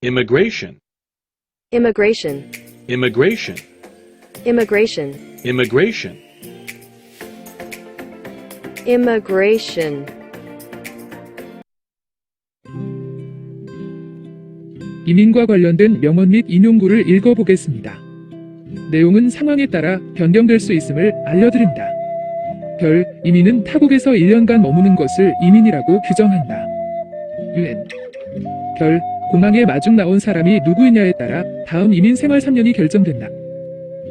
immigration, immigration, immigration, immigration, immigration, immigration, 이민과 관련된 명언 및 인용구를 읽어보겠습니다. 내용은 상황에 따라 변경될 수 있음을 알려드립니다. 별, 이민은 타국에서 1년간 머무는 것을 이민이라고 규정한다. UN. 별, 공항에 마중 나온 사람이 누구이냐에 따라 다음 이민 생활 3년이 결정된다.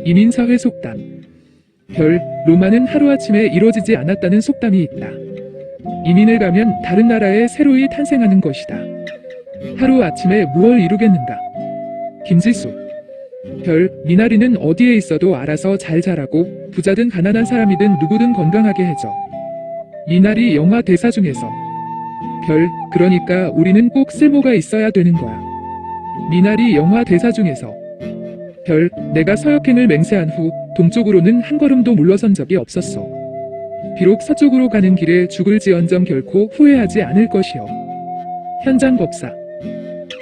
이민사회 속담. 별, 로마는 하루아침에 이루어지지 않았다는 속담이 있다. 이민을 가면 다른 나라에 새로이 탄생하는 것이다. 하루아침에 무엇을 이루겠는가? 김지수. 별, 미나리는 어디에 있어도 알아서 잘 자라고 부자든 가난한 사람이든 누구든 건강하게 해줘. 미나리 영화 대사 중에서. 별, 그러니까 우리는 꼭 쓸모가 있어야 되는 거야. 미나리 영화 대사 중에서. 별, 내가 서역행을 맹세한 후 동쪽으로는 한 걸음도 물러선 적이 없었어. 비록 서쪽으로 가는 길에 죽을지언정 결코 후회하지 않을 것이요. 현장 법사.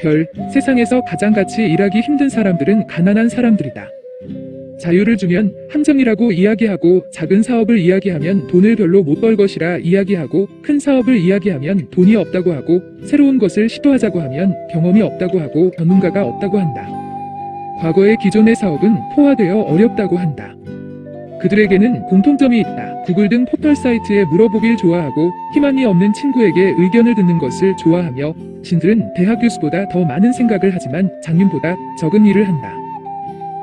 별, 세상에서 가장 같이 일하기 힘든 사람들은 가난한 사람들이다. 자유를 주면 함정이라고 이야기하고 작은 사업을 이야기하면 돈을 별로 못 벌 것이라 이야기하고 큰 사업을 이야기하면 돈이 없다고 하고 새로운 것을 시도하자고 하면 경험이 없다고 하고 전문가가 없다고 한다. 과거의 기존의 사업은 포화되어 어렵다고 한다. 그들에게는 공통점이 있다. 구글 등 포털 사이트에 물어보길 좋아하고 희망이 없는 친구에게 의견을 듣는 것을 좋아하며 신들은 대학 교수보다 더 많은 생각을 하지만 장님보다 적은 일을 한다.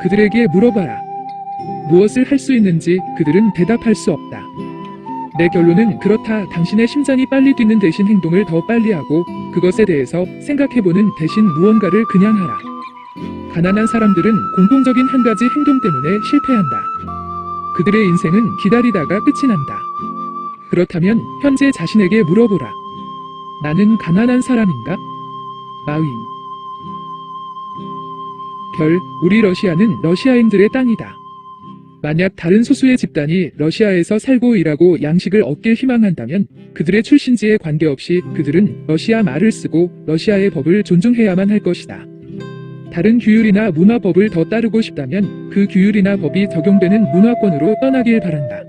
그들에게 물어봐라. 무엇을 할 수 있는지 그들은 대답할 수 없다. 내 결론은 그렇다. 당신의 심장이 빨리 뛰는 대신 행동을 더 빨리 하고 그것에 대해서 생각해보는 대신 무언가를 그냥 하라. 가난한 사람들은 공통적인 한 가지 행동 때문에 실패한다. 그들의 인생은 기다리다가 끝이 난다. 그렇다면 현재 자신에게 물어보라. 나는 가난한 사람인가? 마윈. 별, 우리 러시아는 러시아인들의 땅이다. 만약 다른 소수의 집단이 러시아에서 살고 일하고 양식을 얻길 희망한다면 그들의 출신지에 관계없이 그들은 러시아 말을 쓰고 러시아의 법을 존중해야만 할 것이다. 다른 규율이나 문화법을 더 따르고 싶다면 그 규율이나 법이 적용되는 문화권으로 떠나길 바란다.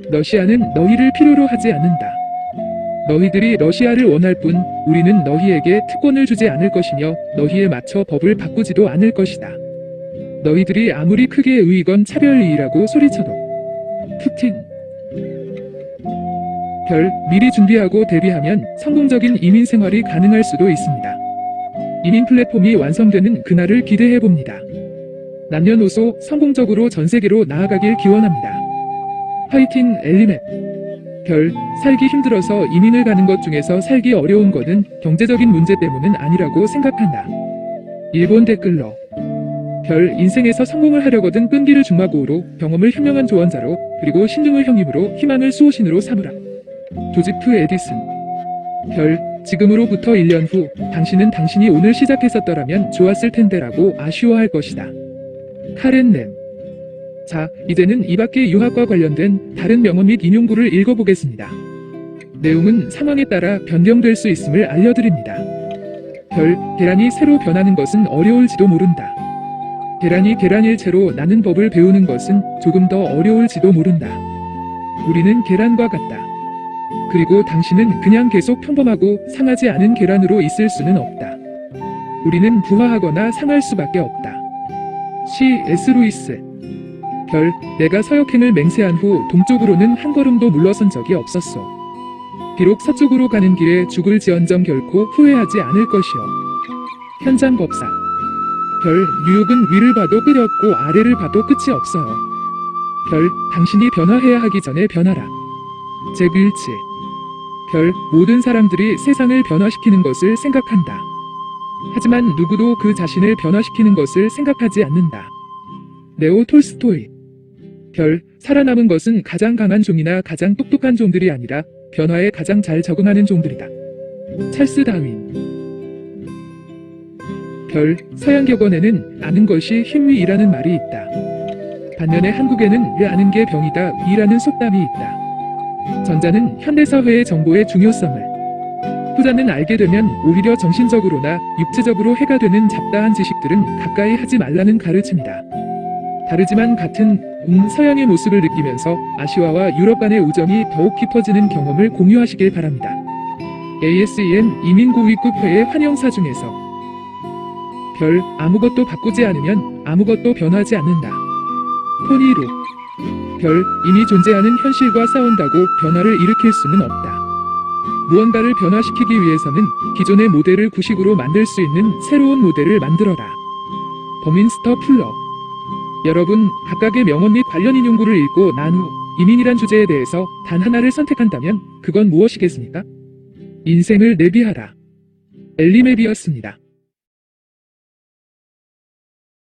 러시아는 너희를 필요로 하지 않는다. 너희들이 러시아를 원할 뿐 우리는 너희에게 특권을 주지 않을 것이며 너희에 맞춰 법을 바꾸지도 않을 것이다. 너희들이 아무리 크게 의의건 차별이라고 소리쳐도. 푸틴. 별, 미리 준비하고 대비하면 성공적인 이민 생활이 가능할 수도 있습니다. 이민 플랫폼이 완성되는 그날을 기대해봅니다. 남녀노소 성공적으로 전 세계로 나아가길 기원합니다. 화이팅 엘리멧. 별, 살기 힘들어서 이민을 가는 것 중에서 살기 어려운 거는 경제적인 문제 때문은 아니라고 생각한다. 일본 댓글러. 별, 인생에서 성공을 하려거든 끈기를 중마고우로 경험을 현명한 조언자로 그리고 신중을 형님으로 희망을 수호신으로 삼으라. 조지프 에디슨. 별, 지금으로부터 1년 후 당신은 당신이 오늘 시작했었더라면 좋았을 텐데라고 아쉬워할 것이다. 카렌 램. 자, 이제는 이 밖의 유학과 관련된 다른 명언 및 인용구를 읽어보겠습니다. 내용은 상황에 따라 변경될 수 있음을 알려드립니다. 별, 계란이 새로 변하는 것은 어려울지도 모른다. 계란이 계란일체로 나는 법을 배우는 것은 조금 더 어려울지도 모른다. 우리는 계란과 같다. 그리고 당신은 그냥 계속 평범하고 상하지 않은 계란으로 있을 수는 없다. 우리는 부화하거나 상할 수밖에 없다. C.S. 루이스. 별, 내가 서역행을 맹세한 후 동쪽으로는 한 걸음도 물러선 적이 없었어. 비록 서쪽으로 가는 길에 죽을지언정 결코 후회하지 않을 것이요. 현장 법사. 별, 뉴욕은 위를 봐도 끝이 없고 아래를 봐도 끝이 없어요. 별, 당신이 변화해야 하기 전에 변하라. 잭 윌치. 별, 모든 사람들이 세상을 변화시키는 것을 생각한다. 하지만 누구도 그 자신을 변화시키는 것을 생각하지 않는다. 레오 톨스토이. 별, 살아남은 것은 가장 강한 종이나 가장 똑똑한 종들이 아니라 변화에 가장 잘 적응하는 종들이다. 찰스 다윈. 별, 서양 격언에는 아는 것이 힘위이라는 말이 있다. 반면에 한국에는 왜 아는 게 병이다 위라는 속담이 있다. 전자는 현대사회의 정보의 중요성을, 후자는 알게 되면 오히려 정신적으로나 육체적으로 해가 되는 잡다한 지식들은 가까이 하지 말라는 가르침이다. 다르지만 같은 서양의 모습을 느끼면서 아시아와 유럽 간의 우정이 더욱 깊어지는 경험을 공유하시길 바랍니다. ASEM 이민고위급회의 환영사 중에서 별 아무것도 바꾸지 않으면 아무것도 변하지 않는다. 토니로 별 이미 존재하는 현실과 싸운다고 변화를 일으킬 수는 없다. 무언가를 변화시키기 위해서는 기존의 모델을 구식으로 만들 수 있는 새로운 모델을 만들어라. 버민스터 풀러. 여러분, 각각의 명언 및 관련 인용구를 읽고 난 후 이민이란 주제에 대해서 단 하나를 선택한다면 그건 무엇이겠습니까? 인생을 내비하라. 엘리메비였습니다.